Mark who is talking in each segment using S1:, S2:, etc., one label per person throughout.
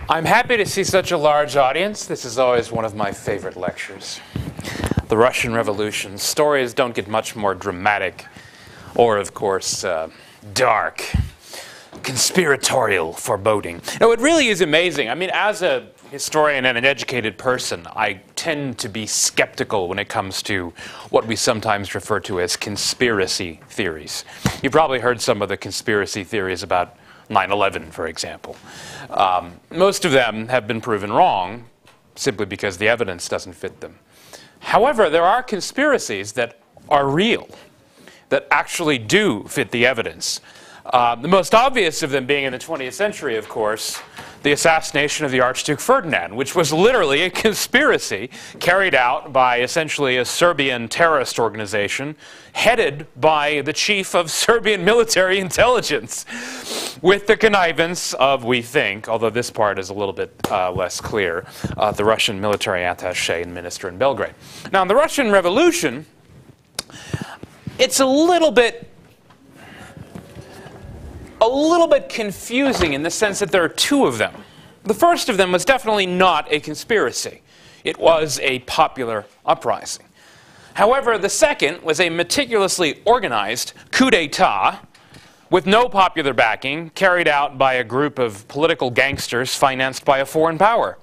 S1: I'm happy to see such a large audience. This is always one of my favorite lectures. The Russian Revolution. Stories don't get much more dramatic or, of course, dark, conspiratorial, foreboding. No, it really is amazing. I mean, as a historian and an educated person, I tend to be skeptical when it comes to what we sometimes refer to as conspiracy theories. You've probably heard some of the conspiracy theories about 9/11, for example. Most of them have been proven wrong simply because the evidence doesn't fit them. However, there are conspiracies that are real, that actually do fit the evidence. The most obvious of them being in the 20th century, of course, the assassination of the Archduke Ferdinand, which was literally a conspiracy carried out by essentially a Serbian terrorist organization headed by the chief of Serbian military intelligence with the connivance of, we think, although this part is a little bit less clear, the Russian military attaché and minister in Belgrade. Now, in the Russian Revolution, it's a little bit confusing in the sense that there are two of them. The first of them was definitely not a conspiracy. It was a popular uprising. However, the second was a meticulously organized coup d'etat with no popular backing, carried out by a group of political gangsters financed by a foreign power.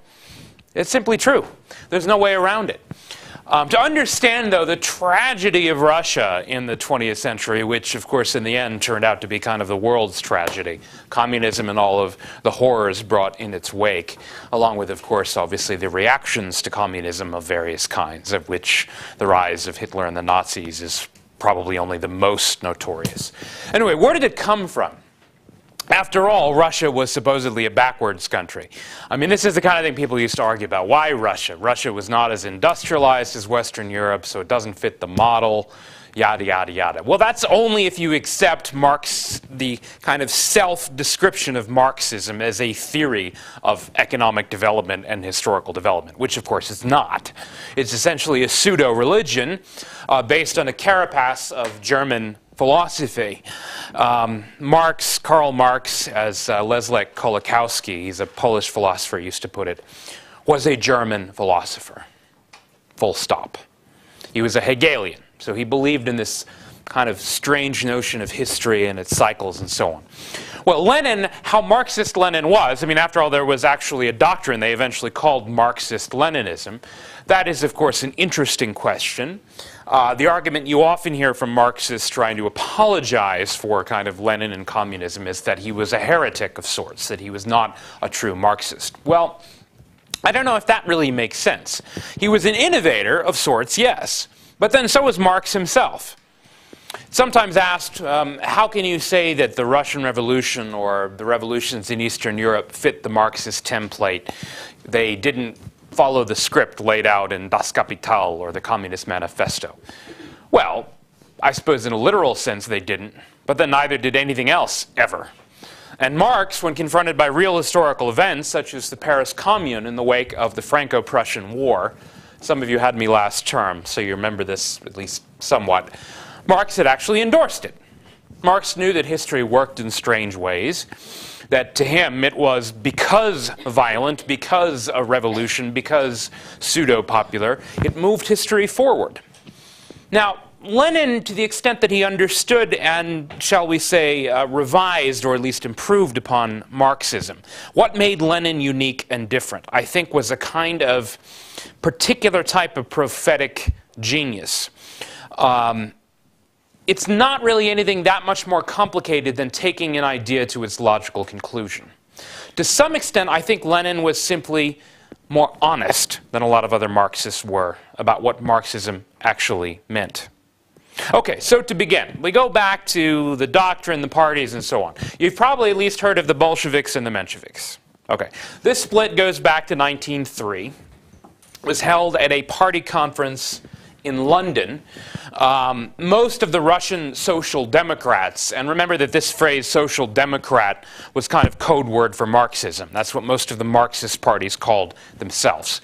S1: It's simply true. There's no way around it. To understand, though, the tragedy of Russia in the 20th century, which, of course, in the end turned out to be kind of the world's tragedy, communism and all of the horrors brought in its wake, along with, of course, obviously the reactions to communism of various kinds, of which the rise of Hitler and the Nazis is probably only the most notorious. Anyway, where did it come from? After all, Russia was supposedly a backwards country. I mean, this is the kind of thing people used to argue about. Why Russia? Russia was not as industrialized as Western Europe, so it doesn't fit the model, yada, yada, yada. Well, that's only if you accept Marx, the kind of self-description of Marxism as a theory of economic development and historical development, which, of course, it's not. It's essentially a pseudo-religion based on a carapace of German philosophy. Karl Marx, as Leszek Kolakowski, he's a Polish philosopher, used to put it, was a German philosopher. Full stop. He was a Hegelian, so he believed in this kind of strange notion of history and its cycles and so on. Well, Lenin, how Marxist Lenin was, I mean, after all, there was actually a doctrine they eventually called Marxist-Leninism. That is, of course, an interesting question. The argument you often hear from Marxists trying to apologize for kind of Lenin and communism is that he was a heretic of sorts, that he was not a true Marxist. Well, I don't know if that really makes sense. He was an innovator of sorts, yes, but then so was Marx himself. Sometimes asked, how can you say that the Russian Revolution or the revolutions in Eastern Europe fit the Marxist template? They didn't follow the script laid out in Das Kapital or the Communist Manifesto. Well, I suppose in a literal sense they didn't, but then neither did anything else ever. And Marx, when confronted by real historical events, such as the Paris Commune in the wake of the Franco-Prussian War, some of you had me last term, so you remember this at least somewhat, Marx had actually endorsed it. Marx knew that history worked in strange ways, that to him it was because violent, because a revolution, because pseudo-popular, it moved history forward. Now, Lenin, to the extent that he understood and, shall we say, revised or at least improved upon Marxism, what made Lenin unique and different, I think, was a kind of particular type of prophetic genius. It's not really anything that much more complicated than taking an idea to its logical conclusion. To some extent, I think Lenin was simply more honest than a lot of other Marxists were about what Marxism actually meant. Okay, so to begin, we go back to the doctrine, the parties, and so on. You've probably at least heard of the Bolsheviks and the Mensheviks. Okay, this split goes back to 1903. It was held at a party conference in London, most of the Russian social democrats, and remember that this phrase social democrat was kind of code word for Marxism. That's what most of the Marxist parties called themselves.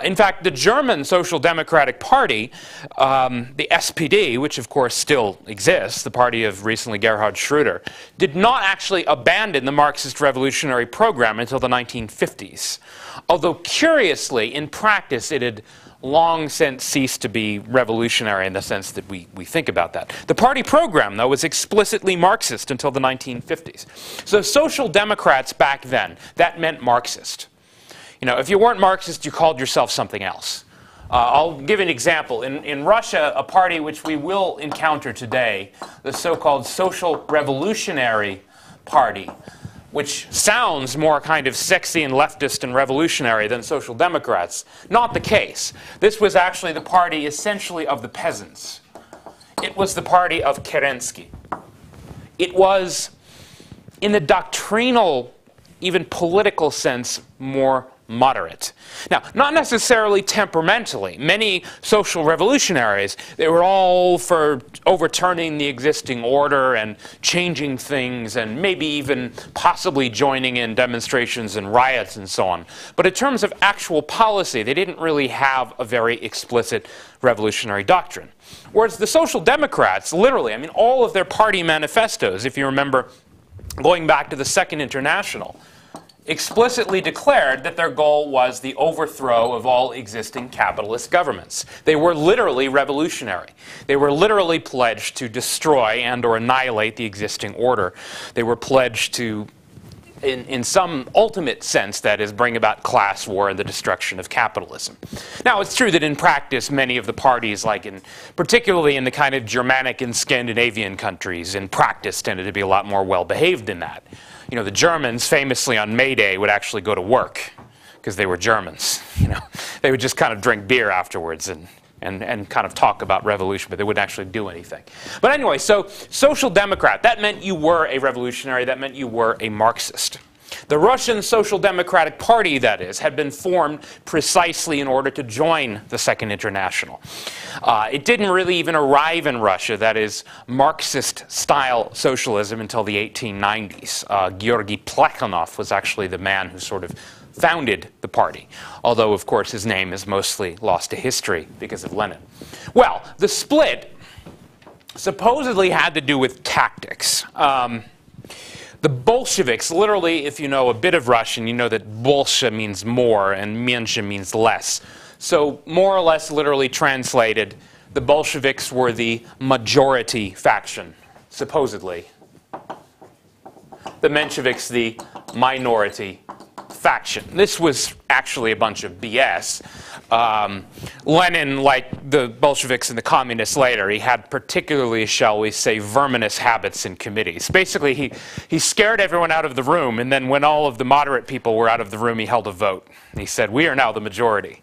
S1: In fact, the German Social Democratic Party, the SPD, which of course still exists, the party of recently Gerhard Schröder, did not actually abandon the Marxist revolutionary program until the 1950s. Although curiously, in practice, it had long since ceased to be revolutionary in the sense that we think about that. The party program, though, was explicitly Marxist until the 1950s. So social democrats back then, that meant Marxist. You know, if you weren't Marxist, you called yourself something else. I'll give an example. In Russia, a party which we will encounter today, the so-called Social Revolutionary Party, which sounds more kind of sexy and leftist and revolutionary than Social Democrats. Not the case. This was actually the party essentially of the peasants. It was the party of Kerensky. It was, in the doctrinal, even political sense, more moderate. Now, not necessarily temperamentally. Many social revolutionaries, they were all for overturning the existing order and changing things and maybe even possibly joining in demonstrations and riots and so on. But in terms of actual policy, they didn't really have a very explicit revolutionary doctrine. Whereas the Social Democrats, literally, I mean, all of their party manifestos, if you remember going back to the Second International, explicitly declared that their goal was the overthrow of all existing capitalist governments. They were literally revolutionary. They were literally pledged to destroy and or annihilate the existing order. They were pledged to, in some ultimate sense, that is, bring about class war and the destruction of capitalism. Now, it's true that in practice, many of the parties, particularly in the kind of Germanic and Scandinavian countries, in practice tended to be a lot more well-behaved than that. You know, the Germans famously on May Day would actually go to work because they were Germans. You know, they would just kind of drink beer afterwards and kind of talk about revolution, but they wouldn't actually do anything. But anyway, so Social Democrat, that meant you were a revolutionary, that meant you were a Marxist. The Russian Social Democratic Party, that is, had been formed precisely in order to join the Second International. It didn't really even arrive in Russia, that is, Marxist-style socialism, until the 1890s. Georgy Plekhanov was actually the man who sort of founded the party, although, of course, his name is mostly lost to history because of Lenin. Well, the split supposedly had to do with tactics. The Bolsheviks, literally, if you know a bit of Russian, you know that Bolshe means more and Menше means less. So more or less literally translated, the Bolsheviks were the majority faction, supposedly. The Mensheviks, the minority faction. This was actually a bunch of BS. Lenin, like the Bolsheviks and the communists later, he had particularly, shall we say, verminous habits in committees. Basically, he scared everyone out of the room, and then when all of the moderate people were out of the room, he held a vote. He said, "We are now the majority."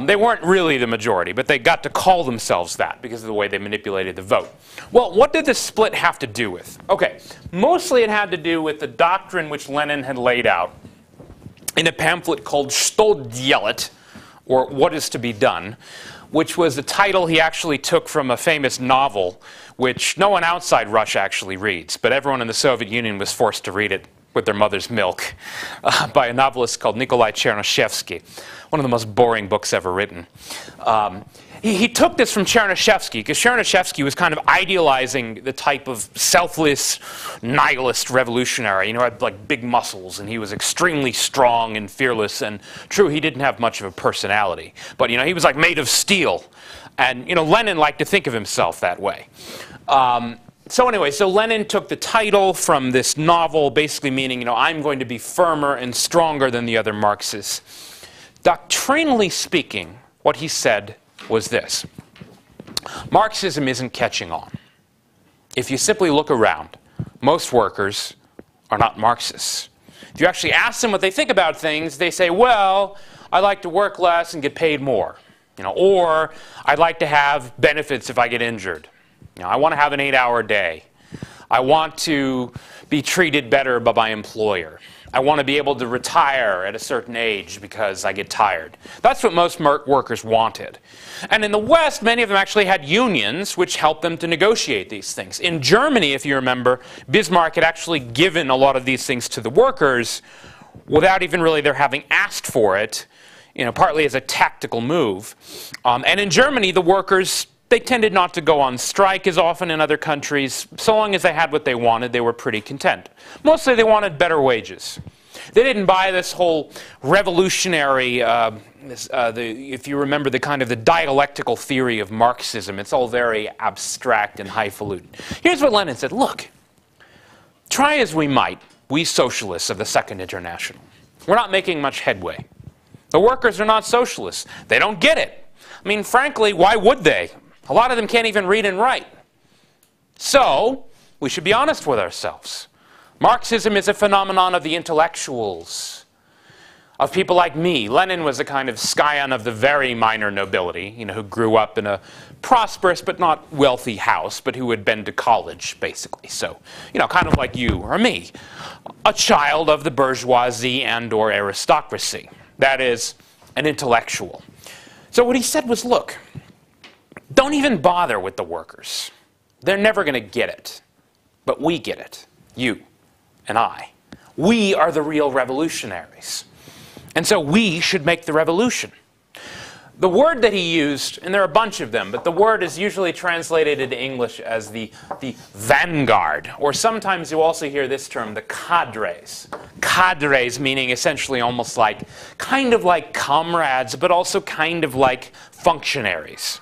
S1: They weren't really the majority, but they got to call themselves that because of the way they manipulated the vote. Well, what did the split have to do with? Okay, mostly it had to do with the doctrine which Lenin had laid out in a pamphlet called Что делать, or What is to be Done, which was a title he actually took from a famous novel, which no one outside Russia actually reads, but everyone in the Soviet Union was forced to read it with their mother's milk, by a novelist called Nikolai Chernyshevsky, one of the most boring books ever written. He took this from Chernyshevsky because Chernyshevsky was kind of idealizing the type of selfless, nihilist revolutionary. You know, had like big muscles, and he was extremely strong and fearless. And true, he didn't have much of a personality, but you know, he was like made of steel. And you know, Lenin liked to think of himself that way. So anyway, so Lenin took the title from this novel, basically meaning, you know, I'm going to be firmer and stronger than the other Marxists. Doctrinally speaking, what he said was this: Marxism isn't catching on. If you simply look around, most workers are not Marxists. If you actually ask them what they think about things, they say, well, I like to work less and get paid more. You know, or I'd like to have benefits if I get injured. You know, I want to have an 8-hour day. I want to be treated better by my employer. I want to be able to retire at a certain age because I get tired. That's what most workers wanted. And in the West, many of them actually had unions which helped them to negotiate these things. In Germany, if you remember, Bismarck had actually given a lot of these things to the workers without even really their having asked for it, partly as a tactical move. And in Germany, the workers, they tended not to go on strike as often in other countries. So long as they had what they wanted, they were pretty content. Mostly they wanted better wages. They didn't buy this whole revolutionary, if you remember the kind of the dialectical theory of Marxism, it's all very abstract and highfalutin. Here's what Lenin said, look, try as we might, we socialists of the Second International, we're not making much headway. The workers are not socialists. They don't get it. I mean, frankly, why would they? A lot of them can't even read and write. So, we should be honest with ourselves. Marxism is a phenomenon of the intellectuals, of people like me. Lenin was a kind of scion of the very minor nobility, who grew up in a prosperous but not wealthy house, but who had been to college, basically. So, kind of like you or me. A child of the bourgeoisie and or aristocracy. That is, an intellectual. So what he said was, look, don't even bother with the workers. They're never going to get it. But we get it. You and I. We are the real revolutionaries. And so we should make the revolution. The word that he used, and there are a bunch of them, but the word is usually translated into English as the vanguard. Or sometimes you also hear this term, the cadres. Cadres meaning essentially almost like, kind of like comrades, but also kind of like functionaries.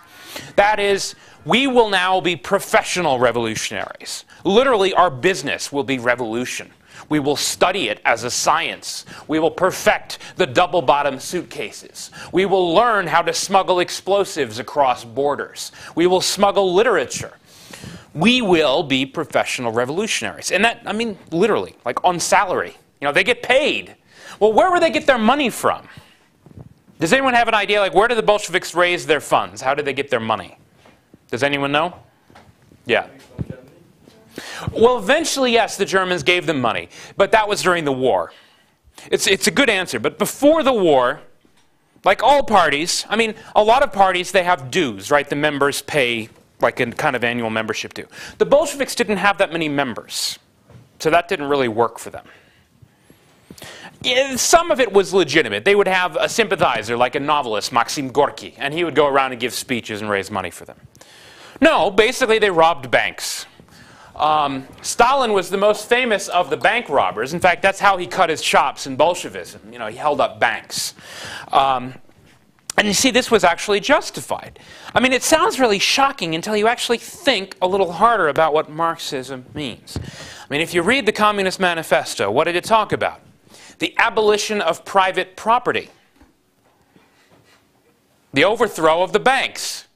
S1: That is, we will now be professional revolutionaries. Literally, our business will be revolution. We will study it as a science. We will perfect the double-bottom suitcases. We will learn how to smuggle explosives across borders. We will smuggle literature. We will be professional revolutionaries. And that, I mean, literally, like on salary. They get paid. Well, where would they get their money from? Does anyone have an idea? Like, where did the Bolsheviks raise their funds? How did they get their money? Does anyone know? Yeah. Well, eventually, yes, the Germans gave them money. But that was during the war. It's a good answer. But before the war, like all parties, I mean, a lot of parties, they have dues, right? The members pay like a kind of annual membership due. The Bolsheviks didn't have that many members. So that didn't really work for them. Some of it was legitimate. They would have a sympathizer, like a novelist, Maxim Gorky, and he would go around and give speeches and raise money for them. No, basically they robbed banks. Stalin was the most famous of the bank robbers. In fact, that's how he cut his chops in Bolshevism. He held up banks. And you see, this was actually justified. I mean, it sounds really shocking until you actually think a little harder about what Marxism means. I mean, if you read the Communist Manifesto, what did it talk about? The abolition of private property. The overthrow of the banks.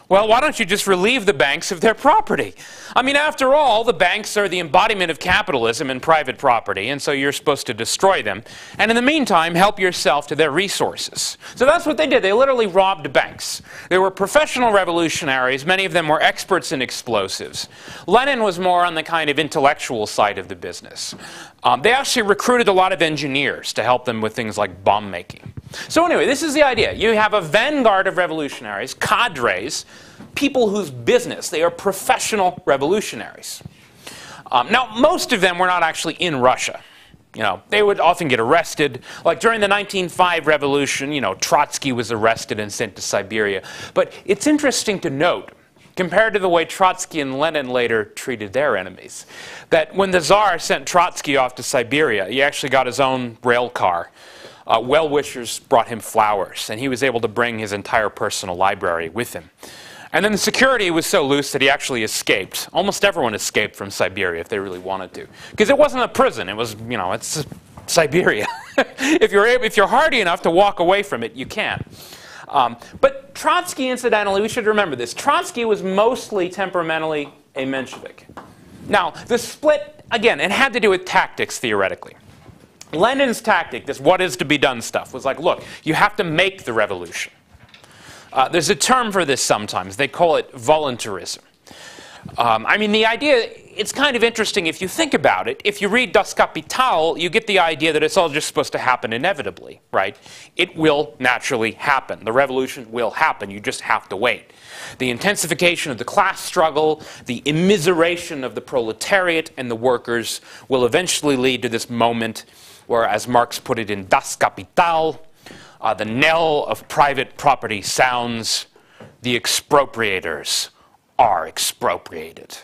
S1: Well, why don't you just relieve the banks of their property? I mean, after all, the banks are the embodiment of capitalism and private property, and so you're supposed to destroy them. And in the meantime, help yourself to their resources. So that's what they did. They literally robbed banks. They were professional revolutionaries. Many of them were experts in explosives. Lenin was more on the kind of intellectual side of the business. They actually recruited a lot of engineers to help them with things like bomb making. So anyway, this is the idea. You have a vanguard of revolutionaries, cadres, people whose business, they are professional revolutionaries. Now, most of them were not actually in Russia. They would often get arrested. Like during the 1905 revolution, Trotsky was arrested and sent to Siberia. But it's interesting to note, compared to the way Trotsky and Lenin later treated their enemies, that when the Tsar sent Trotsky off to Siberia, he actually got his own rail car. Well-wishers brought him flowers, and he was able to bring his entire personal library with him. And then the security was so loose that he actually escaped. Almost everyone escaped from Siberia if they really wanted to. Because it wasn't a prison. It was, it's Siberia. If you're hardy enough to walk away from it, you can. But Trotsky, incidentally, we should remember this. Trotsky was mostly temperamentally a Menshevik. Now, the split, again, it had to do with tactics, theoretically. Lenin's tactic, this what is to be done stuff, was like, look, you have to make the revolution. There's a term for this sometimes. They call it voluntarism. I mean, the idea, it's kind of interesting if you think about it. If you read Das Kapital, you get the idea that it's all just supposed to happen inevitably, right? It will naturally happen. The revolution will happen. You just have to wait. The intensification of the class struggle, the immiseration of the proletariat and the workers will eventually lead to this moment where, as Marx put it in Das Kapital, the knell of private property sounds, the expropriators are expropriated.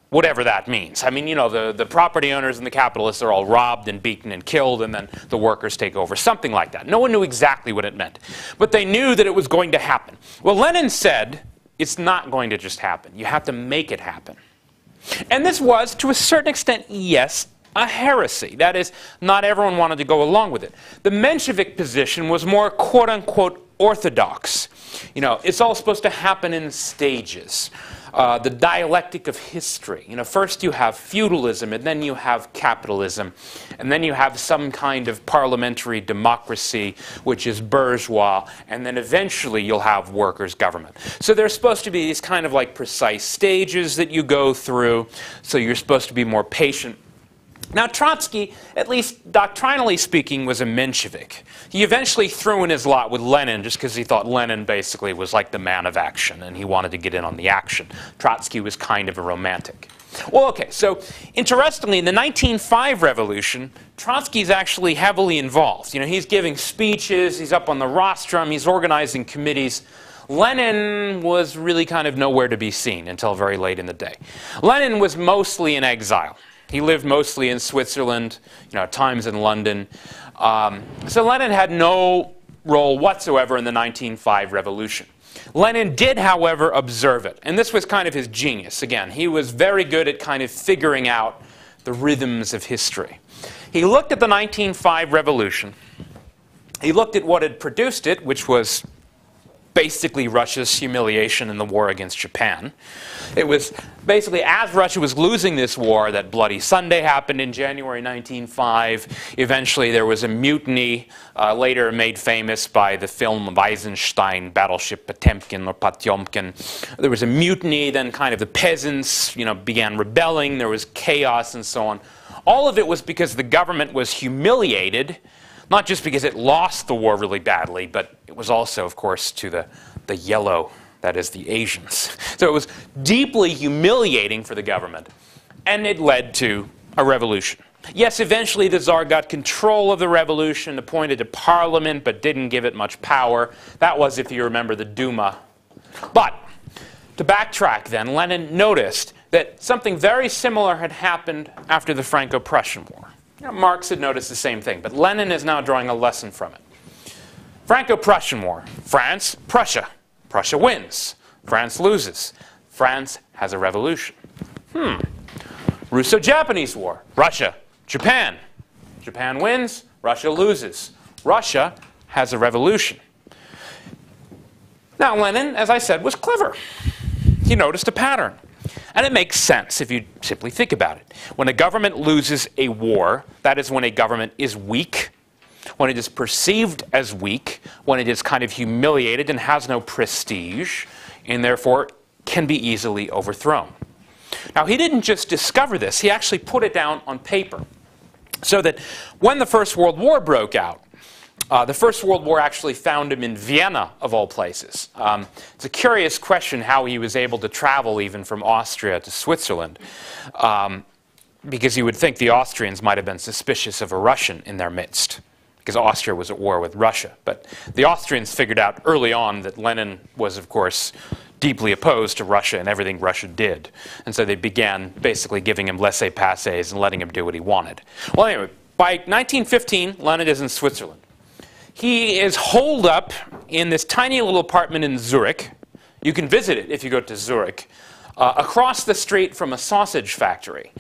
S1: Whatever that means. I mean, you know, the property owners and the capitalists are all robbed and beaten and killed, and then the workers take over. Something like that. No one knew exactly what it meant. But they knew that it was going to happen. Well, Lenin said, it's not going to just happen. You have to make it happen. And this was, to a certain extent, yes, a heresy. That is, not everyone wanted to go along with it. The Menshevik position was more quote-unquote orthodox. You know, it's all supposed to happen in stages. The dialectic of history. You know, first you have feudalism, and then you have capitalism, and then you have some kind of parliamentary democracy, which is bourgeois, and then eventually you'll have workers' government. So there's supposed to be these kind of like precise stages that you go through, so you're supposed to be more patient. Now, Trotsky, at least doctrinally speaking, was a Menshevik. He eventually threw in his lot with Lenin just because he thought Lenin basically was like the man of action and he wanted to get in on the action. Trotsky was kind of a romantic. Well, okay, so interestingly, in the 1905 revolution, Trotsky's actually heavily involved. You know, he's giving speeches, he's up on the rostrum, he's organizing committees. Lenin was really kind of nowhere to be seen until very late in the day. Lenin was mostly in exile. He lived mostly in Switzerland, you know, at times in London. So Lenin had no role whatsoever in the 1905 revolution. Lenin did, however, observe it. And this was kind of his genius. Again, he was very good at kind of figuring out the rhythms of history. He looked at the 1905 revolution. He looked at what had produced it, which was basically Russia's humiliation in the war against Japan. It was basically as Russia was losing this war that Bloody Sunday happened in January 1905. Eventually there was a mutiny, later made famous by the film of Eisenstein, Battleship Potemkin or Potyomkin. There was a mutiny, then kind of the peasants, you know, began rebelling, there was chaos and so on. All of it was because the government was humiliated, not just because it lost the war really badly, but it was also, of course, to the yellow, that is, the Asians. So it was deeply humiliating for the government, and it led to a revolution. Yes, eventually the Tsar got control of the revolution, appointed a parliament, but didn't give it much power. That was, if you remember, the Duma. But to backtrack then, Lenin noticed that something very similar had happened after the Franco-Prussian War. You know, Marx had noticed the same thing, but Lenin is now drawing a lesson from it. Franco-Prussian War. France, Prussia. Prussia wins. France loses. France has a revolution. Russo-Japanese War. Russia, Japan. Japan wins. Russia loses. Russia has a revolution. Now, Lenin, as I said, was clever. He noticed a pattern. And it makes sense if you simply think about it. When a government loses a war, that is when a government is weak, when it is perceived as weak, when it is kind of humiliated and has no prestige, and therefore can be easily overthrown. Now, he didn't just discover this, he actually put it down on paper. So that when the First World War broke out, the First World War actually found him in Vienna, of all places. It's a curious question how he was able to travel even from Austria to Switzerland, because you would think the Austrians might have been suspicious of a Russian in their midst, because Austria was at war with Russia. But the Austrians figured out early on that Lenin was, of course, deeply opposed to Russia and everything Russia did. And so they began basically giving him laissez-passez and letting him do what he wanted. Well, anyway, by 1915, Lenin is in Switzerland. He is holed up in this tiny little apartment in Zurich. You can visit it if you go to Zurich. Across the street from a sausage factory,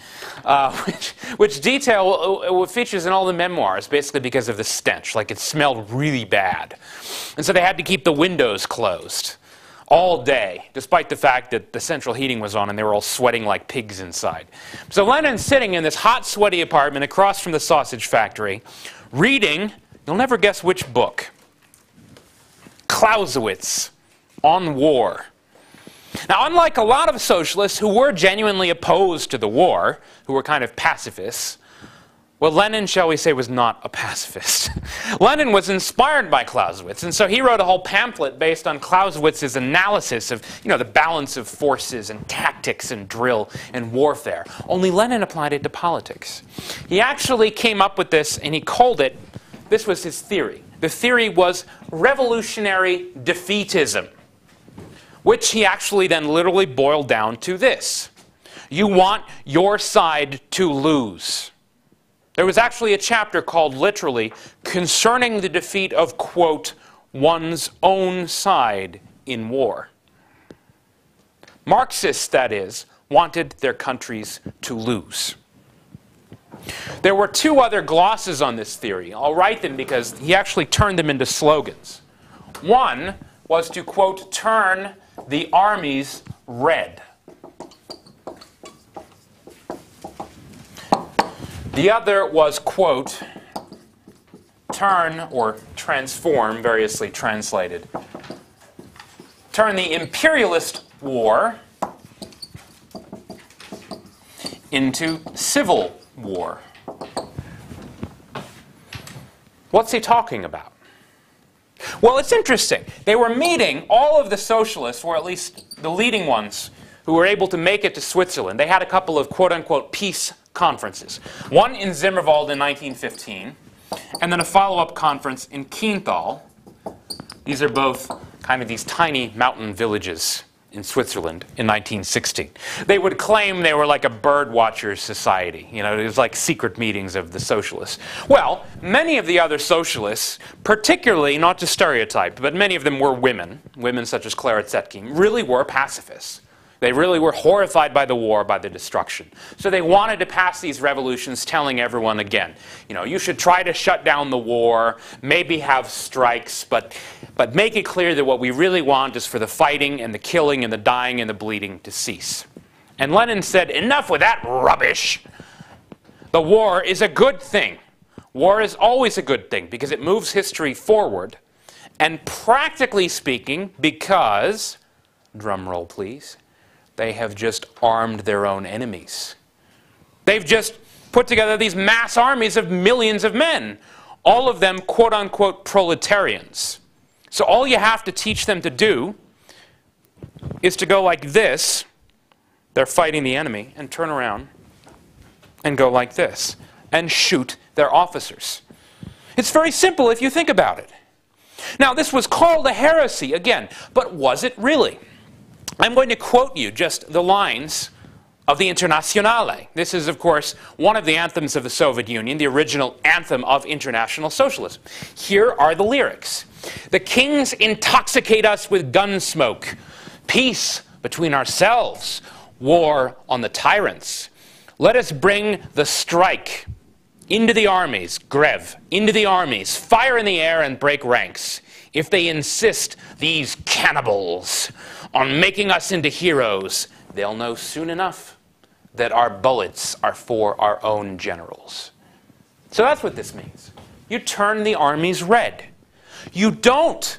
S1: which detail features in all the memoirs, basically because of the stench. Like, it smelled really bad. And so they had to keep the windows closed all day, despite the fact that the central heating was on and they were all sweating like pigs inside. So Lenin's sitting in this hot, sweaty apartment across from the sausage factory, reading, you'll never guess which book, Clausewitz on War. Now, unlike a lot of socialists who were genuinely opposed to the war, who were kind of pacifists, well, Lenin, shall we say, was not a pacifist. Lenin was inspired by Clausewitz, and so he wrote a whole pamphlet based on Clausewitz's analysis of, the balance of forces and tactics and drill and warfare. Only Lenin applied it to politics. He actually came up with this, and he called it, this was his theory. The theory was revolutionary defeatism, which he actually then literally boiled down to this. You want your side to lose. There was actually a chapter called, literally, Concerning the Defeat of, quote, one's own side in war. Marxists, that is, wanted their countries to lose. There were two other glosses on this theory. I'll write them because he actually turned them into slogans. One was to, quote, turn the armies red. The other was, quote, turn, or transform, variously translated, turn the imperialist war into civil war. What's he talking about? Well, it's interesting. They were meeting, all of the socialists, or at least the leading ones, who were able to make it to Switzerland. They had a couple of quote-unquote peace conferences. One in Zimmerwald in 1915, and then a follow-up conference in Kienthal. These are both kind of these tiny mountain villages in Switzerland in 1916. They would claim they were like a bird watchers society. It was like secret meetings of the socialists. Well, many of the other socialists, particularly, not to stereotype, but many of them were women such as Clara Zetkin, really were pacifists. They really were horrified by the war, by the destruction. So they wanted to pass these revolutions telling everyone again, you should try to shut down the war, maybe have strikes, but make it clear that what we really want is for the fighting and the killing and the dying and the bleeding to cease. And Lenin said, enough with that rubbish. The war is a good thing. War is always a good thing because it moves history forward. And practically speaking, because, drum roll please, they have just armed their own enemies. They've just put together these mass armies of millions of men, all of them quote-unquote proletarians. So all you have to teach them to do is to go like this. They're fighting the enemy, and turn around and go like this and shoot their officers. It's very simple if you think about it. Now, this was called a heresy, again, but was it really? I'm going to quote you just the lines of the Internationale. This is, of course, one of the anthems of the Soviet Union, the original anthem of international socialism. Here are the lyrics. The kings intoxicate us with gun smoke. Peace between ourselves. War on the tyrants. Let us bring the strike into the armies, Grev, into the armies, fire in the air and break ranks. If they insist, these cannibals, on making us into heroes, they'll know soon enough that our bullets are for our own generals. So that's what this means. You turn the armies red. You don't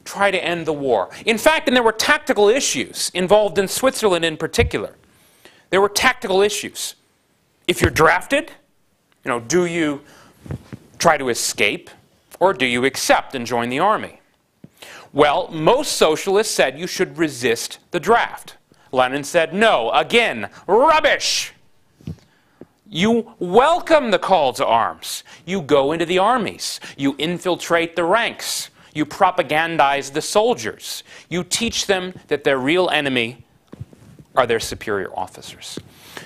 S1: try to end the war. In fact, and there were tactical issues involved in Switzerland in particular. There were tactical issues. If you're drafted, do you try to escape or do you accept and join the army? Well, most socialists said you should resist the draft. Lenin said, no, again, rubbish. You welcome the call to arms. You go into the armies. You infiltrate the ranks. You propagandize the soldiers. You teach them that their real enemy are their superior officers.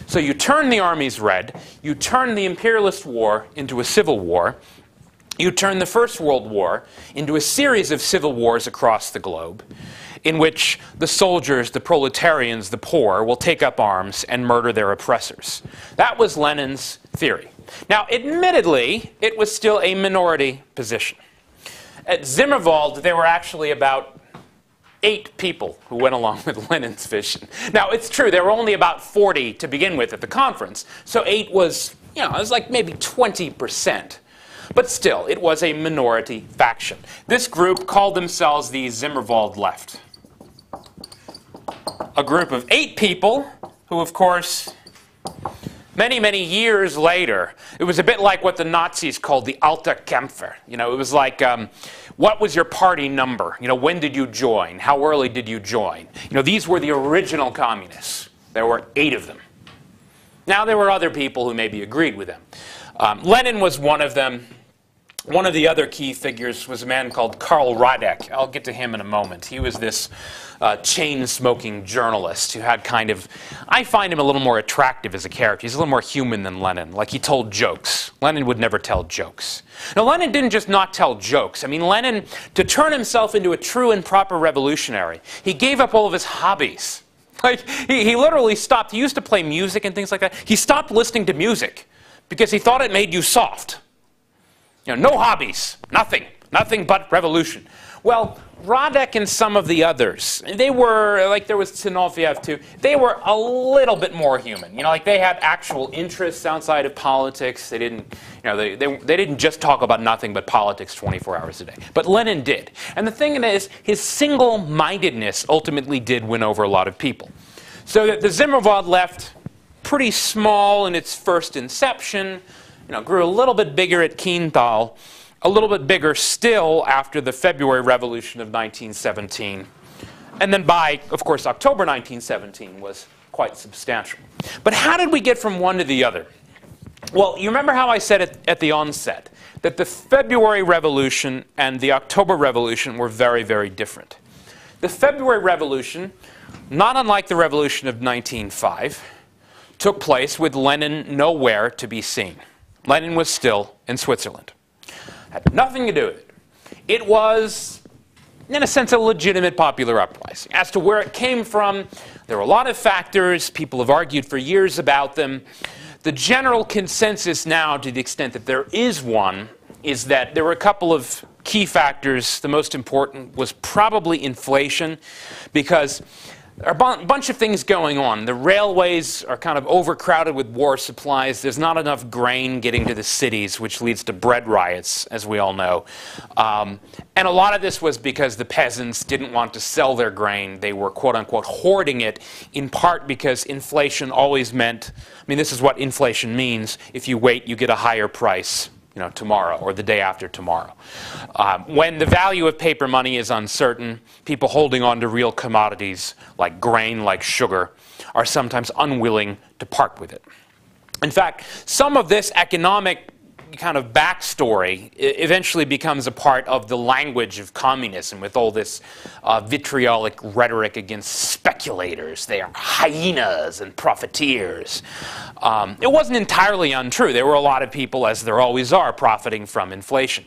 S1: So you turn the armies red. You turn the imperialist war into a civil war. You turn the First World War into a series of civil wars across the globe in which the soldiers, the proletarians, the poor will take up arms and murder their oppressors. That was Lenin's theory. Now, admittedly, it was still a minority position. At Zimmerwald, there were actually about 8 people who went along with Lenin's vision. Now, it's true, there were only about 40 to begin with at the conference, so 8 was, it was like maybe 20%. But still, it was a minority faction. This group called themselves the Zimmerwald Left. a group of 8 people who, of course, many, many years later, it was a bit like what the Nazis called the Alter Kämpfer. You know, it was like, what was your party number? You know, when did you join? How early did you join? You know, these were the original communists. There were 8 of them. Now, there were other people who maybe agreed with them. Lenin was one of them. One of the other key figures was a man called Karl Radek. I'll get to him in a moment. He was this chain-smoking journalist who had kind of, I find him a little more attractive as a character. He's a little more human than Lenin. Like, he told jokes. Lenin would never tell jokes. Now, Lenin didn't just not tell jokes. I mean, Lenin, to turn himself into a true and proper revolutionary, he gave up all of his hobbies. Like, he literally stopped. He used to play music and things like that. He stopped listening to music because he thought it made you soft. You know, no hobbies, nothing but revolution. Well, Radek and some of the others, they were, like there was Zinoviev too, they were a little bit more human. You know, like they had actual interests outside of politics. They didn't, you know, they didn't just talk about nothing but politics 24 hours a day. But Lenin did. And the thing is, his single-mindedness ultimately did win over a lot of people. So that the Zimmerwald left pretty small in its first inception, you know, grew a little bit bigger at Kienthal, a little bit bigger still after the February Revolution of 1917. And then by, of course, October 1917 was quite substantial. But how did we get from one to the other? Well, you remember how I said at the onset that the February Revolution and the October Revolution were very, very different. The February Revolution, not unlike the Revolution of 1905, took place with Lenin nowhere to be seen. Lenin was still in Switzerland. Had nothing to do with it. It was, in a sense, a legitimate popular uprising. As to where it came from, there were a lot of factors. People have argued for years about them. The general consensus now, to the extent that there is one, is that there were a couple of key factors. The most important was probably inflation, because there are a bunch of things going on. The railways are kind of overcrowded with war supplies. There's not enough grain getting to the cities, which leads to bread riots, as we all know. And a lot of this was because the peasants didn't want to sell their grain. They were, quote-unquote, hoarding it, in part because inflation always meant, I mean, this is what inflation means. If you wait, you get a higher price, you know, tomorrow or the day after tomorrow. When the value of paper money is uncertain, people holding on to real commodities like grain, like sugar, are sometimes unwilling to part with it. In fact, some of this economic kind of backstory eventually becomes a part of the language of communism, with all this vitriolic rhetoric against speculators. They are hyenas and profiteers. It wasn't entirely untrue. There were a lot of people, as there always are, profiting from inflation.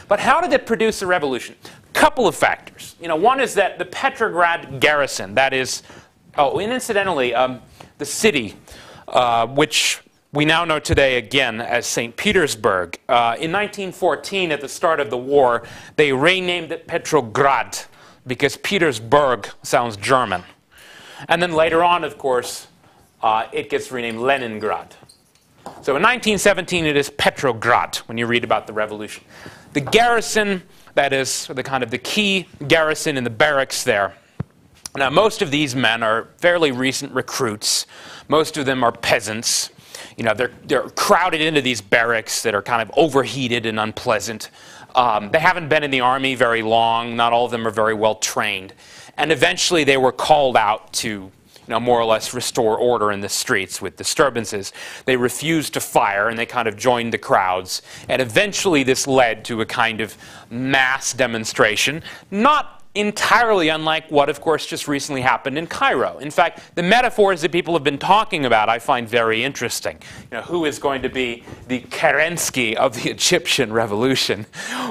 S1: But how did it produce a revolution? A couple of factors. You know, one is that the Petrograd garrison, that is, oh, and incidentally, the city, which we now know today again as St. Petersburg. In 1914, at the start of the war, they renamed it Petrograd because Petersburg sounds German. And then later on, of course, it gets renamed Leningrad. So in 1917, it is Petrograd when you read about the revolution. The garrison, that is the kind of the key garrison in the barracks there. Now, most of these men are fairly recent recruits. Most of them are peasants. You know, they're crowded into these barracks that are kind of overheated and unpleasant. They haven't been in the army very long. Not all of them are very well trained. And eventually they were called out to, you know, more or less restore order in the streets with disturbances. They refused to fire, and they kind of joined the crowds. And eventually this led to a kind of mass demonstration, not entirely unlike what, of course, just recently happened in Cairo. In fact, the metaphors that people have been talking about I find very interesting. You know, who is going to be the Kerensky of the Egyptian revolution,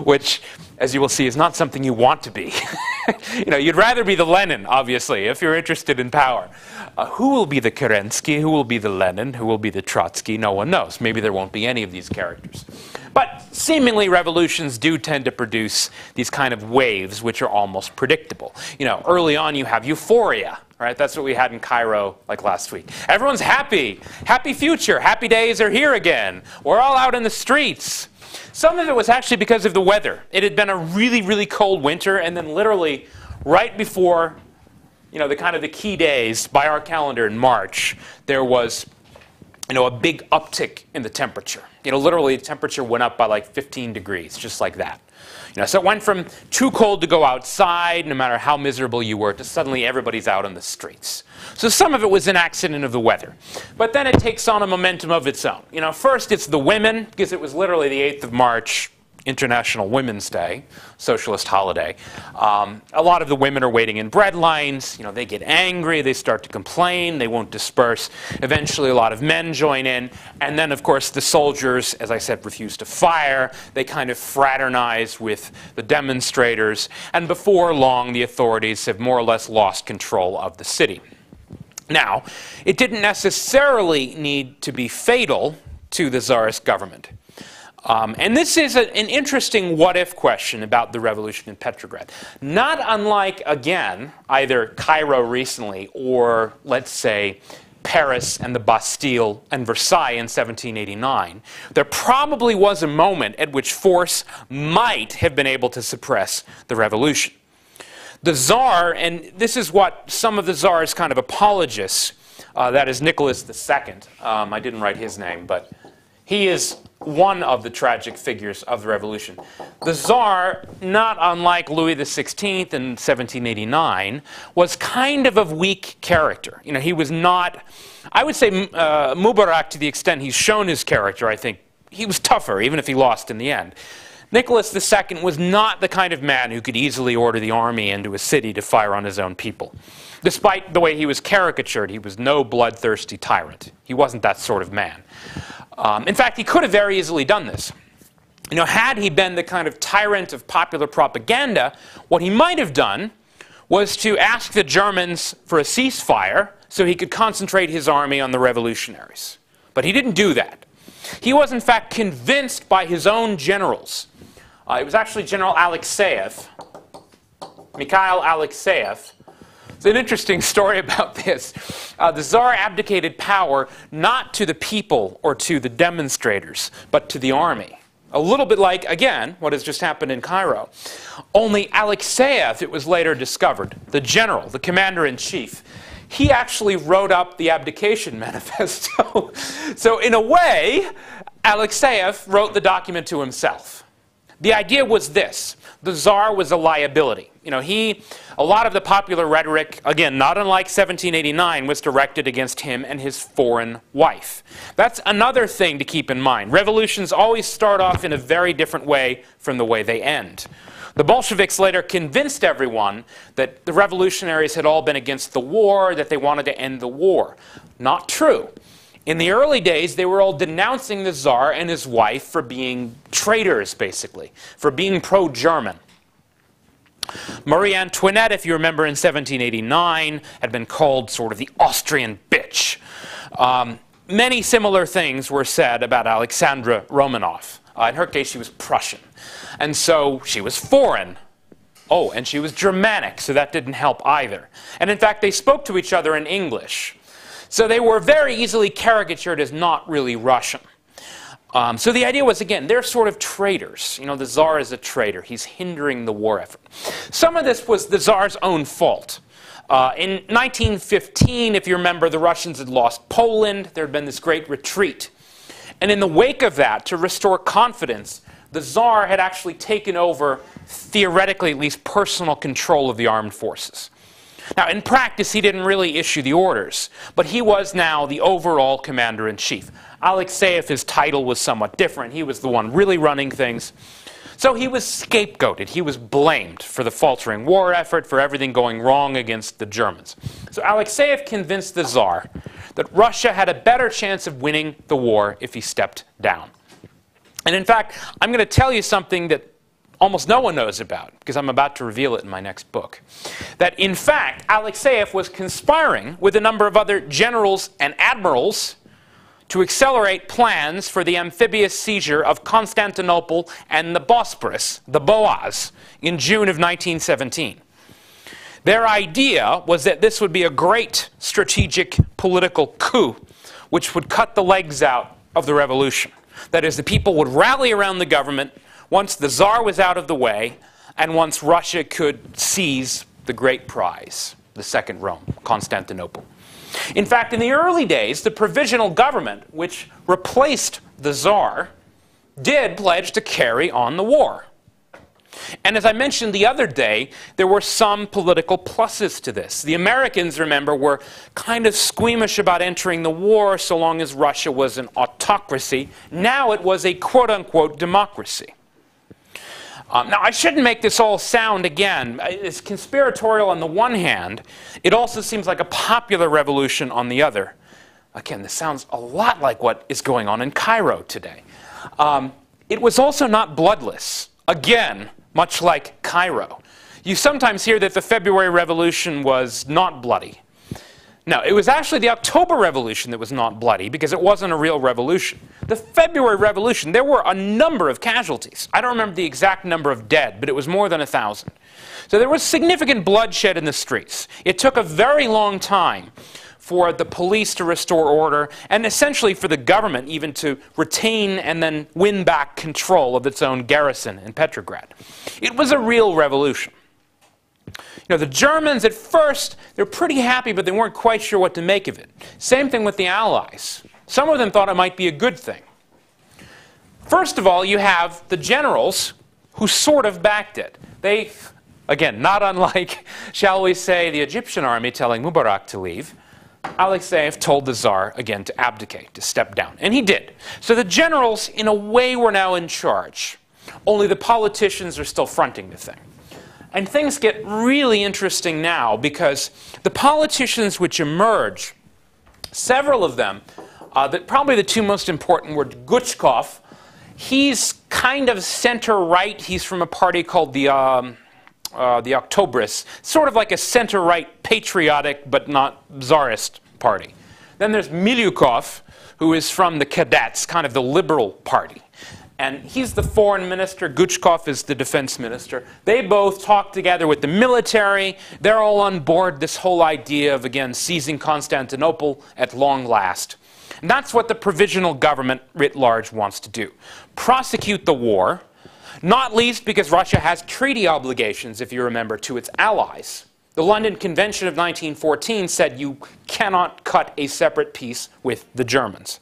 S1: which, as you will see, is not something you want to be. You know, you'd rather be the Lenin, obviously, if you're interested in power. Who will be the Kerensky? Who will be the Lenin? Who will be the Trotsky? No one knows. Maybe there won't be any of these characters. But seemingly revolutions do tend to produce these kind of waves which are almost predictable. You know, early on you have euphoria, right? That's what we had in Cairo like last week. Everyone's happy. Happy future. Happy days are here again. We're all out in the streets. Some of it was actually because of the weather. It had been a really, really cold winter, and then literally right before the kind of the key days, by our calendar in March, there was a big uptick in the temperature. Literally the temperature went up by like 15 degrees, just like that. So it went from too cold to go outside, no matter how miserable you were, to suddenly everybody's out on the streets. So some of it was an accident of the weather. But then it takes on a momentum of its own. First it's the women, because it was literally the 8th of March, International Women's Day, socialist holiday. A lot of the women are waiting in bread lines. They get angry, they start to complain, they won't disperse. Eventually a lot of men join in. And then, of course, the soldiers, as I said, refuse to fire. They kind of fraternize with the demonstrators. And before long, the authorities have more or less lost control of the city. Now, it didn't necessarily need to be fatal to the Tsarist government. And this is an interesting what-if question about the revolution in Petrograd. Not unlike, again, either Cairo recently or, let's say, Paris and the Bastille and Versailles in 1789, there probably was a moment at which force might have been able to suppress the revolution. The Tsar, and this is what some of the Tsar's kind of apologists, that is Nicholas II, I didn't write his name, but he is one of the tragic figures of the revolution. The Tsar, not unlike Louis XVI in 1789, was kind of weak character. He was not, I would say Mubarak, to the extent he's shown his character, I think he was tougher, even if he lost in the end. Nicholas II was not the kind of man who could easily order the army into a city to fire on his own people. Despite the way he was caricatured, he was no bloodthirsty tyrant. He wasn't that sort of man. In fact, he could have very easily done this. Had he been the kind of tyrant of popular propaganda, what he might have done was to ask the Germans for a ceasefire so he could concentrate his army on the revolutionaries. But he didn't do that. He was, in fact, convinced by his own generals. It was actually General Alexeyev, Mikhail Alexeyev. It's an interesting story about this. The Tsar abdicated power not to the people or to the demonstrators, but to the army. A little bit like, again, what has just happened in Cairo. Only Alexeyev, it was later discovered, the general, the commander-in-chief, he actually wrote up the abdication manifesto. So in a way, Alexeyev wrote the document to himself. The idea was this. The Tsar was a liability. A lot of the popular rhetoric, again, not unlike 1789, was directed against him and his foreign wife. That's another thing to keep in mind. Revolutions always start off in a very different way from the way they end. The Bolsheviks later convinced everyone that the revolutionaries had all been against the war, that they wanted to end the war. Not true. In the early days, they were all denouncing the Tsar and his wife for being traitors, basically, for being pro-German. Marie Antoinette, if you remember, in 1789, had been called sort of the Austrian bitch. Many similar things were said about Alexandra Romanov. In her case, she was Prussian. And so she was foreign. Oh, and she was Germanic, so that didn't help either. And in fact, they spoke to each other in English. So they were very easily caricatured as not really Russian. So the idea was, again, they're sort of traitors. The Tsar is a traitor. He's hindering the war effort. Some of this was the Tsar's own fault. In 1915, if you remember, the Russians had lost Poland. There had been this great retreat. And in the wake of that, to restore confidence, the Tsar had actually taken over, theoretically at least, personal control of the armed forces. Now, in practice, he didn't really issue the orders, but he was now the overall commander-in-chief. Alexeyev, his title was somewhat different. He was the one really running things. So he was scapegoated. He was blamed for the faltering war effort, for everything going wrong against the Germans. So Alexeyev convinced the Tsar that Russia had a better chance of winning the war if he stepped down. And in fact, I'm going to tell you something that almost no one knows about, because I'm about to reveal it in my next book. That in fact, Alexeyev was conspiring with a number of other generals and admirals to accelerate plans for the amphibious seizure of Constantinople and the Bosporus, the Boaz, in June of 1917. Their idea was that this would be a great strategic political coup which would cut the legs out of the revolution. That is, the people would rally around the government once the Tsar was out of the way and once Russia could seize the great prize. the second Rome, Constantinople. In fact, in the early days, the provisional government, which replaced the Tsar, did pledge to carry on the war. And as I mentioned the other day, there were some political pluses to this. The Americans, remember, were kind of squeamish about entering the war so long as Russia was an autocracy. Now it was a quote-unquote democracy. Now, I shouldn't make this all sound, again, it's conspiratorial on the one hand. It also seems like a popular revolution on the other. Again, this sounds a lot like what is going on in Cairo today. It was also not bloodless. Again, much like Cairo. You sometimes hear that the February Revolution was not bloody. No, it was actually the October Revolution that was not bloody because it wasn't a real revolution. The February Revolution, there were a number of casualties. I don't remember the exact number of dead, but it was more than 1,000. So there was significant bloodshed in the streets. It took a very long time for the police to restore order, and essentially for the government even to retain and then win back control of its own garrison in Petrograd. It was a real revolution. You know, the Germans at first, they're pretty happy, but they weren't quite sure what to make of it. Same thing with the Allies. Some of them thought it might be a good thing. First of all, you have the generals who sort of backed it. They, again, not unlike, shall we say, the Egyptian army telling Mubarak to leave, Alexeyev told the Tsar, again, to abdicate, to step down. And he did. So the generals, in a way, were now in charge. Only the politicians are still fronting the thing. And things get really interesting now because the politicians which emerge, several of them, probably the two most important were Guchkov. He's kind of center-right. He's from a party called the Octobrists, sort of like a center-right patriotic but not czarist party. Then there's Milyukov, who is from the Cadets, kind of the liberal party. And he's the foreign minister. Guchkov is the defense minister. They both talk together with the military. They're all on board this whole idea of, again, seizing Constantinople at long last. And that's what the provisional government writ large wants to do. Prosecute the war, not least because Russia has treaty obligations, if you remember, to its allies. The London Convention of 1914 said you cannot cut a separate peace with the Germans.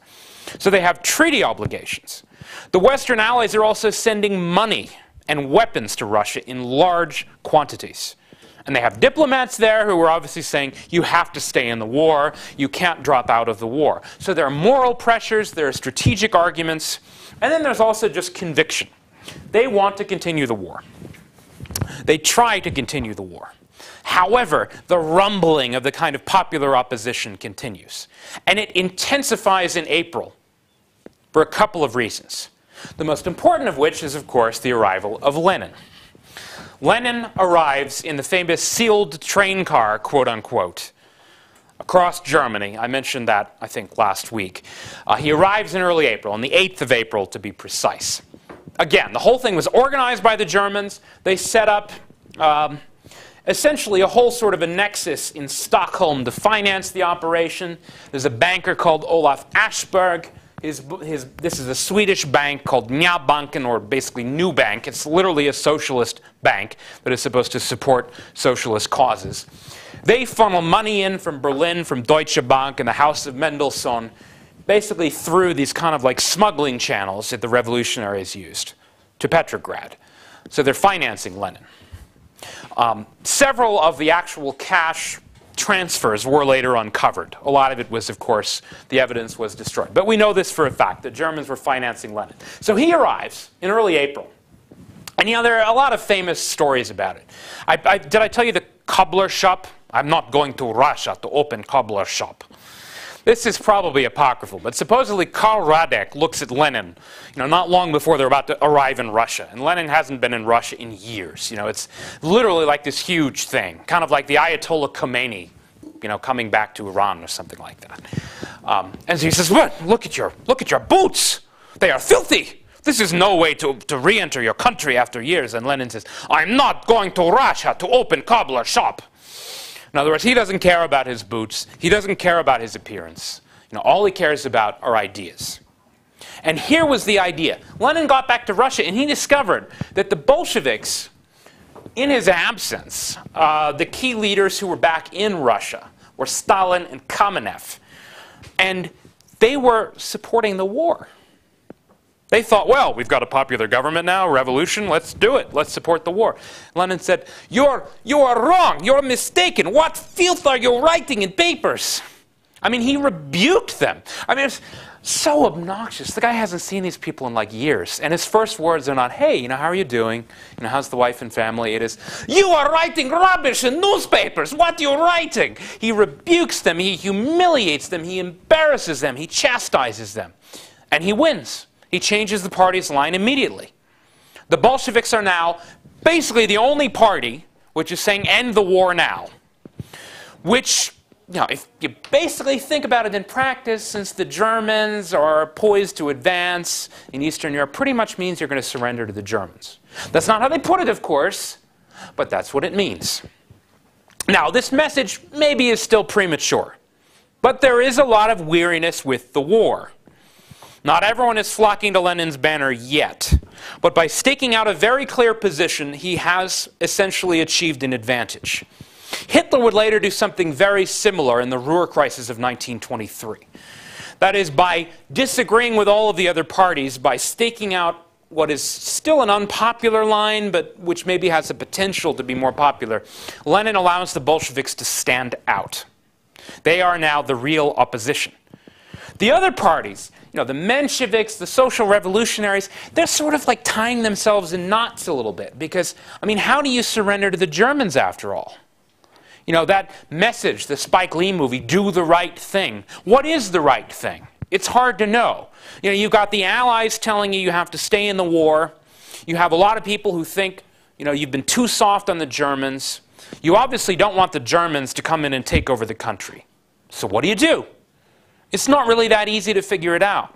S1: So they have treaty obligations. The Western allies are also sending money and weapons to Russia in large quantities. And they have diplomats there who are obviously saying, you have to stay in the war, you can't drop out of the war. So there are moral pressures, there are strategic arguments, and then there's also just conviction. They want to continue the war. They try to continue the war. However, the rumbling of the kind of popular opposition continues. And it intensifies in April for a couple of reasons. The most important of which is, of course, the arrival of Lenin. Lenin arrives in the famous sealed train car, quote-unquote, across Germany. I mentioned that, I think, last week. He arrives in early April, on the 8th of April, to be precise. Again, the whole thing was organized by the Germans. They set up essentially a whole sort of a nexus in Stockholm to finance the operation. There's a banker called Olaf Ashberg. This is a Swedish bank called Nya Banken, or basically New Bank. It's literally a socialist bank that is supposed to support socialist causes. They funnel money in from Berlin, from Deutsche Bank and the House of Mendelssohn, basically through these kind of like smuggling channels that the revolutionaries used to Petrograd. So they're financing Lenin. Several of the actual cash transfers were later uncovered. A lot of it was, of course, the evidence was destroyed. But we know this for a fact. The Germans were financing Lenin. So he arrives in early April. And, you know, there are a lot of famous stories about it. Did I tell you the cobbler shop? I'm not going to Russia to open cobbler shop. This is probably apocryphal, but supposedly Karl Radek looks at Lenin, you know, not long before they're about to arrive in Russia. And Lenin hasn't been in Russia in years. You know, it's literally like this huge thing, kind of like the Ayatollah Khomeini, you know, coming back to Iran or something like that. And so he says, "What? Look at your boots. They are filthy. This is no way to re-enter your country after years." And Lenin says, "I'm not going to Russia to open cobbler shop." In other words, he doesn't care about his boots. He doesn't care about his appearance. You know, all he cares about are ideas. And here was the idea. Lenin got back to Russia and he discovered that the Bolsheviks, in his absence, the key leaders who were back in Russia were Stalin and Kamenev. And they were supporting the war. They thought, well, we've got a popular government now, revolution, let's do it. Let's support the war. Lenin said, you are wrong. You're mistaken. What filth are you writing in papers? I mean, he rebuked them. I mean, it's so obnoxious. The guy hasn't seen these people in like years. And his first words are not, hey, how are you doing? How's the wife and family? It is, you are writing rubbish in newspapers. What are you writing? He rebukes them. He humiliates them. He embarrasses them. He chastises them. And he wins. He changes the party's line immediately. The Bolsheviks are now basically the only party which is saying end the war now. Which, if you basically think about it in practice, since the Germans are poised to advance in Eastern Europe, pretty much means you're going to surrender to the Germans. That's not how they put it, of course, but that's what it means. Now, this message maybe is still premature, but there is a lot of weariness with the war. Not everyone is flocking to Lenin's banner yet, but by staking out a very clear position, he has essentially achieved an advantage. Hitler would later do something very similar in the Ruhr crisis of 1923. That is, by disagreeing with all of the other parties, by staking out what is still an unpopular line, but which maybe has the potential to be more popular, Lenin allows the Bolsheviks to stand out. They are now the real opposition. The other parties, the Mensheviks, the social revolutionaries, they're sort of like tying themselves in knots a little bit. Because, how do you surrender to the Germans after all? That message, the Spike Lee movie, do the right thing. What is the right thing? It's hard to know. You've got the Allies telling you have to stay in the war. You have a lot of people who think, you've been too soft on the Germans. You obviously don't want the Germans to come in and take over the country. So what do? It's not really that easy to figure it out.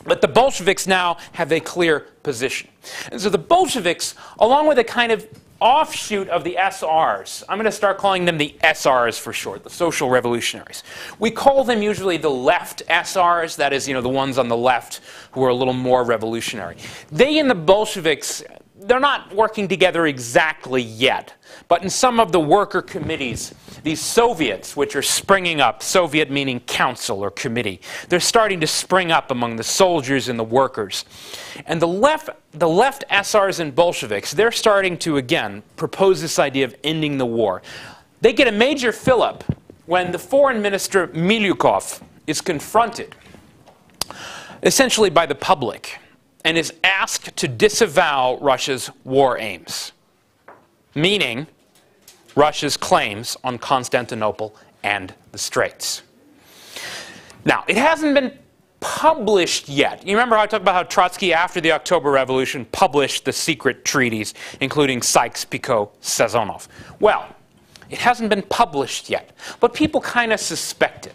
S1: But the Bolsheviks now have a clear position. And so the Bolsheviks, along with a kind of offshoot of the SRs, I'm going to start calling them the SRs for short, the social revolutionaries. We call them usually the left SRs, that is, the ones on the left who are a little more revolutionary. They and the Bolsheviks, they're not working together exactly yet, but in some of the worker committees, these Soviets, which are springing up, Soviet meaning council or committee, they're starting to spring up among the soldiers and the workers. And the left SRs and Bolsheviks, they're starting to, again, propose this idea of ending the war. They get a major fillip when the foreign minister Milyukov is confronted, essentially by the public, and is asked to disavow Russia's war aims, meaning Russia's claims on Constantinople and the Straits. Now, it hasn't been published yet. You remember how I talked about how Trotsky, after the October Revolution, published the secret treaties, including Sykes-Picot, Sazonov. Well, it hasn't been published yet, but people kind of suspect it.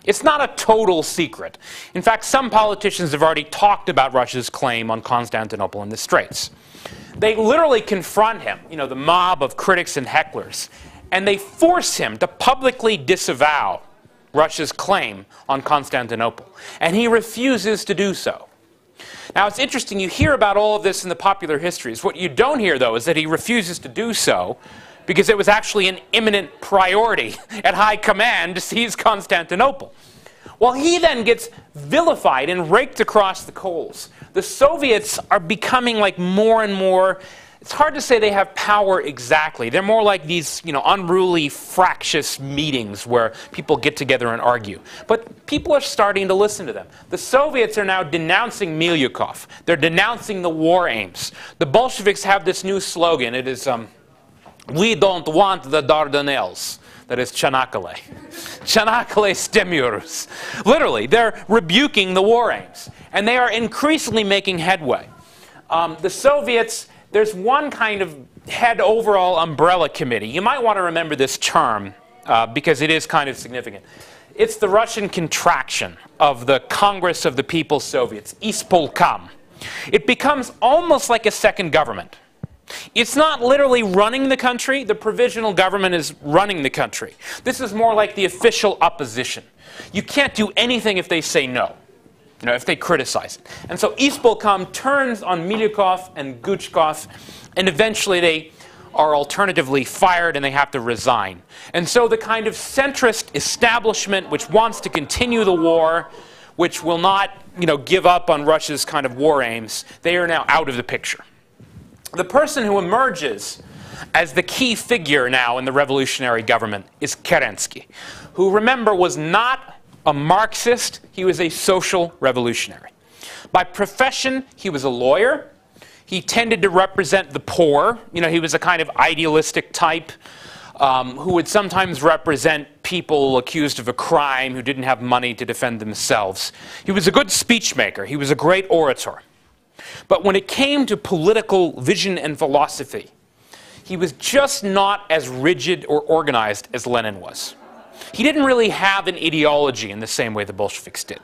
S1: It's not a total secret. In fact, some politicians have already talked about Russia's claim on Constantinople and the Straits. They literally confront him, the mob of critics and hecklers, and they force him to publicly disavow Russia's claim on Constantinople. And he refuses to do so. Now, it's interesting, you hear about all of this in the popular histories. What you don't hear, though, is that he refuses to do so because it was actually an imminent priority at high command to seize Constantinople. Well, he then gets vilified and raked across the coals. The Soviets are becoming like more and more, it's hard to say they have power exactly. They're more like these, unruly, fractious meetings where people get together and argue. But people are starting to listen to them. The Soviets are now denouncing Milyukov. They're denouncing the war aims. The Bolsheviks have this new slogan. It is, we don't want the Dardanelles. That is Chanakale. Chanakale stimurus. Literally, they're rebuking the war aims. And they are increasingly making headway. The Soviets, there's one kind of head overall umbrella committee. You might want to remember this term because it is kind of significant. It's the Russian contraction of the Congress of the People's Soviets, Ispolkam. It becomes almost like a second government. It's not literally running the country. The provisional government is running the country. This is more like the official opposition. You can't do anything if they say no, if they criticize it. And so Ispolkam turns on Milyukov and Guchkov, and eventually they are alternatively fired and they have to resign. And so the kind of centrist establishment which wants to continue the war, which will not, give up on Russia's kind of war aims, they are now out of the picture. The person who emerges as the key figure now in the revolutionary government is Kerensky, who, remember, was not a Marxist, he was a social revolutionary. By profession, he was a lawyer. He tended to represent the poor. He was a kind of idealistic type who would sometimes represent people accused of a crime who didn't have money to defend themselves. He was a good speechmaker. He was a great orator. But when it came to political vision and philosophy, he was just not as rigid or organized as Lenin was. He didn't really have an ideology in the same way the Bolsheviks did.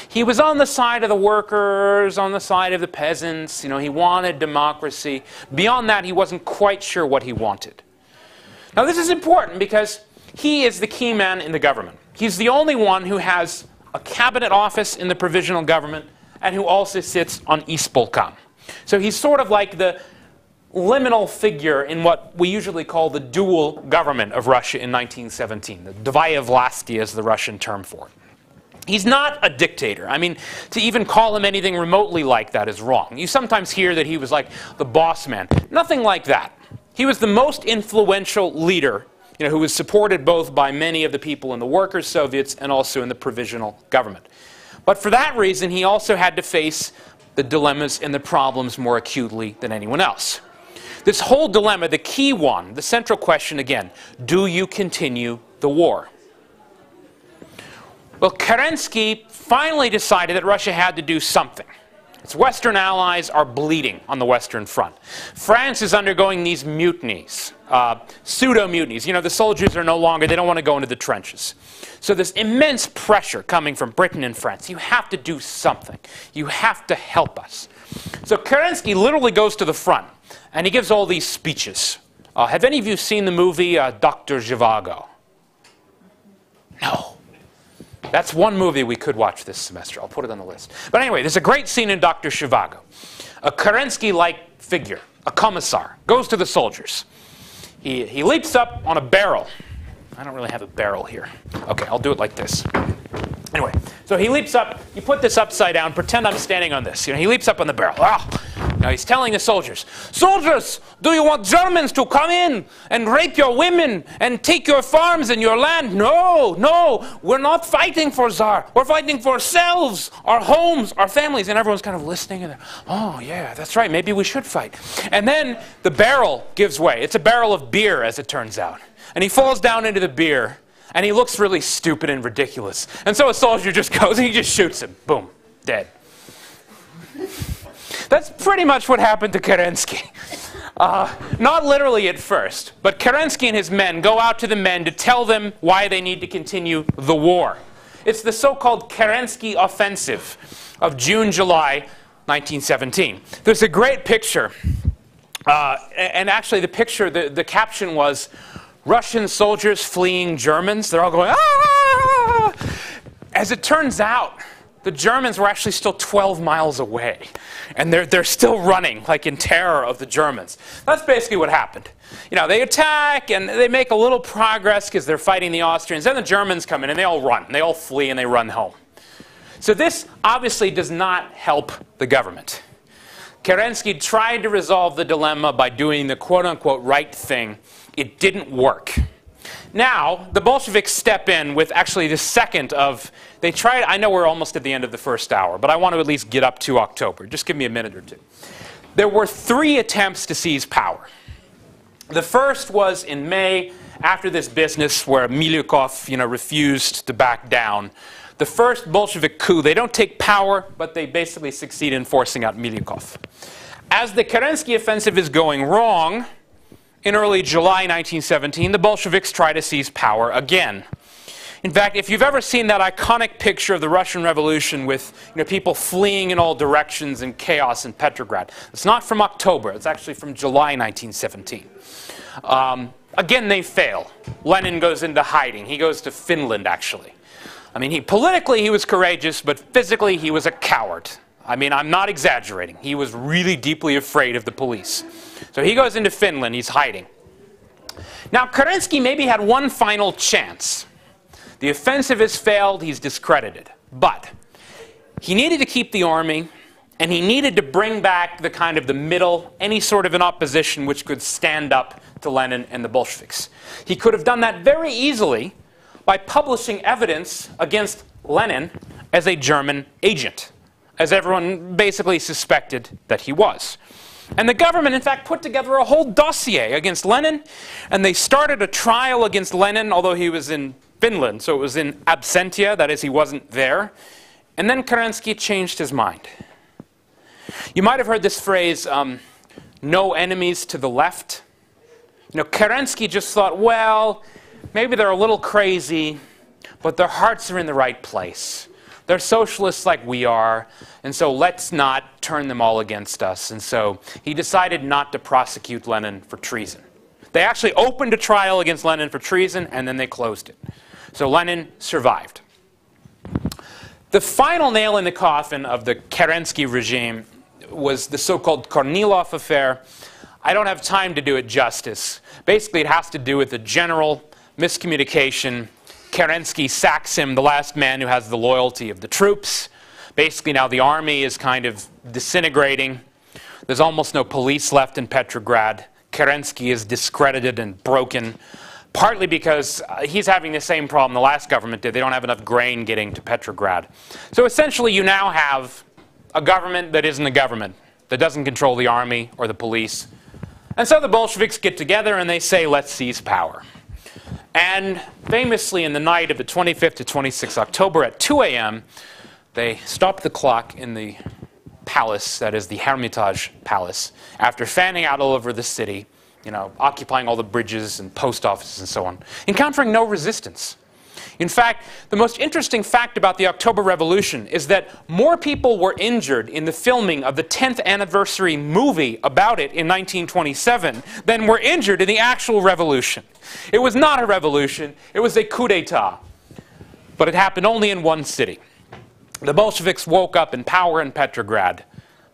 S1: He was on the side of the workers, on the side of the peasants. He wanted democracy. Beyond that, he wasn't quite sure what he wanted. Now, this is important because he is the key man in the government. He's the only one who has a cabinet office in the provisional government and who also sits on Ispolkam. So he's sort of like the liminal figure in what we usually call the dual government of Russia in 1917. The Dvaya Vlasti is the Russian term for it. He's not a dictator. I mean, to even call him anything remotely like that is wrong. You sometimes hear that he was like the boss man. Nothing like that. He was the most influential leader, who was supported both by many of the people in the workers' Soviets and also in the provisional government. But for that reason, he also had to face the dilemmas and the problems more acutely than anyone else. This whole dilemma, the key one, the central question again, do you continue the war? Well, Kerensky finally decided that Russia had to do something. Its Western allies are bleeding on the Western Front. France is undergoing these mutinies, pseudo-mutinies. The soldiers are no longer, they don't want to go into the trenches. So there's immense pressure coming from Britain and France. You have to do something. You have to help us. So Kerensky literally goes to the front, and he gives all these speeches. Have any of you seen the movie Dr. Zhivago? No. That's one movie we could watch this semester. I'll put it on the list. But anyway, there's a great scene in Dr. Zhivago. A Kerensky-like figure, a commissar, goes to the soldiers. He leaps up on a barrel. I don't really have a barrel here. Okay, I'll do it like this. Anyway, so he leaps up. You put this upside down. Pretend I'm standing on this. He leaps up on the barrel. Now he's telling the soldiers, "Soldiers, do you want Germans to come in and rape your women and take your farms and your land? No, no, we're not fighting for Tsar. We're fighting for ourselves, our homes, our families." And everyone's kind of listening. And oh, yeah, that's right. Maybe we should fight. And then the barrel gives way. It's a barrel of beer, as it turns out. And he falls down into the beer. And he looks really stupid and ridiculous. And so a soldier just goes and he just shoots him. Boom. Dead. That's pretty much what happened to Kerensky. Not literally at first, but Kerensky and his men go out to the men to tell them why they need to continue the war. It's the so-called Kerensky offensive of June-July 1917. There's a great picture. And actually the picture, the caption was, "Russian soldiers fleeing Germans." They're all going, "Ah!" As it turns out, the Germans were actually still 12 miles away. And they're still running, like in terror of the Germans. That's basically what happened. They attack and they make a little progress because they're fighting the Austrians. Then the Germans come in and they all run. They all flee and they run home. So this obviously does not help the government. Kerensky tried to resolve the dilemma by doing the quote-unquote right thing. It didn't work. Now, the Bolsheviks step in with actually the second of, they tried, I know we're almost at the end of the first hour, but I want to at least get up to October. Just give me a minute or two. There were 3 attempts to seize power. The first was in May, after this business where Milyukov, refused to back down. The first Bolshevik coup, they don't take power, but they basically succeed in forcing out Milyukov. As the Kerensky offensive is going wrong, in early July 1917, the Bolsheviks try to seize power again. In fact, if you've ever seen that iconic picture of the Russian Revolution with people fleeing in all directions and chaos in Petrograd, it's not from October, it's actually from July 1917. Again, they fail. Lenin goes into hiding. He goes to Finland, actually. I mean, politically he was courageous, but physically he was a coward. I mean, I'm not exaggerating. He was really deeply afraid of the police. So he goes into Finland. He's hiding. Now, Kerensky maybe had one final chance. The offensive has failed. He's discredited. But he needed to keep the army, and he needed to bring back the kind of the middle, any sort of an opposition which could stand up to Lenin and the Bolsheviks. He could have done that very easily by publishing evidence against Lenin as a German agent, as everyone basically suspected that he was. And the government, in fact, put together a whole dossier against Lenin, and they started a trial against Lenin, although he was in Finland, so it was in absentia, that is, he wasn't there. And then Kerensky changed his mind. You might have heard this phrase, no enemies to the left. You know, Kerensky just thought, well, maybe they're a little crazy, but their hearts are in the right place. They're socialists like we are, and so let's not turn them all against us. And so he decided not to prosecute Lenin for treason. They actually opened a trial against Lenin for treason, and then they closed it. So Lenin survived. The final nail in the coffin of the Kerensky regime was the so-called Kornilov affair. I don't have time to do it justice. Basically, it has to do with the general miscommunication. Kerensky sacks him, the last man who has the loyalty of the troops. Basically, now the army is kind of disintegrating. There's almost no police left in Petrograd. Kerensky is discredited and broken, partly because he's having the same problem the last government did. They don't have enough grain getting to Petrograd. So essentially, you now have a government that isn't a government, that doesn't control the army or the police. And so the Bolsheviks get together and they say, let's seize power. And famously, in the night of the 25th to 26th October at 2 a.m., they stopped the clock in the palace, that is the Hermitage Palace, after fanning out all over the city, you know, occupying all the bridges and post offices and so on, encountering no resistance. In fact, the most interesting fact about the October Revolution is that more people were injured in the filming of the 10th anniversary movie about it in 1927 than were injured in the actual revolution. It was not a revolution, it was a coup d'etat. But it happened only in one city. The Bolsheviks woke up in power in Petrograd,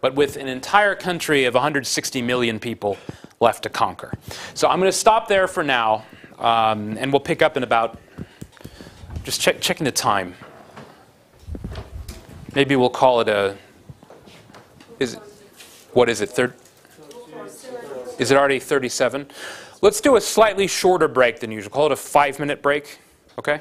S1: but with an entire country of 160 million people left to conquer. So I'm going to stop there for now, and we'll pick up in about, just checking the time. Maybe we'll call it a, what is it, is it already 37? Let's do a slightly shorter break than usual. Call it a 5-minute break, okay?